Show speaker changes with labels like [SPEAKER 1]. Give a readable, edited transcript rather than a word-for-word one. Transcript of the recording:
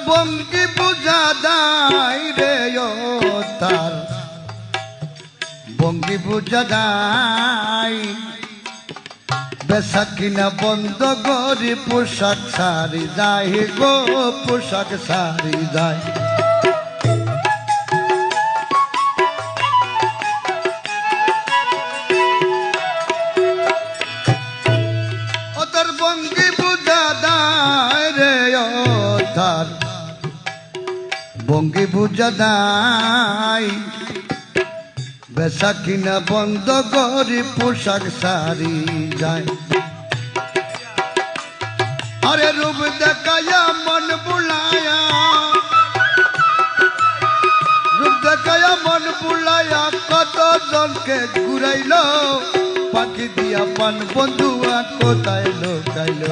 [SPEAKER 1] বঙ্গি বুঝা দাই রে ও তার বঙ্গি বুঝা দাই বেচা কিনা বন্ধ করি পোশাক সারি যায় গো পোশাক সারি যায় ওদের বঙ্গি বুঝা দাই রে ও তার বঙ্গি বুঝা দাই বেচা কিনা বন্ধ করি পোশাক সারি যায় আরে রূপ দেখায়া মন বুলায়া রূপ দেখায়া মন বুলায়া কত জনকে ঘুরাইল পাখি দিয়া পান বন্ধুয়া কোথায় লোকাইল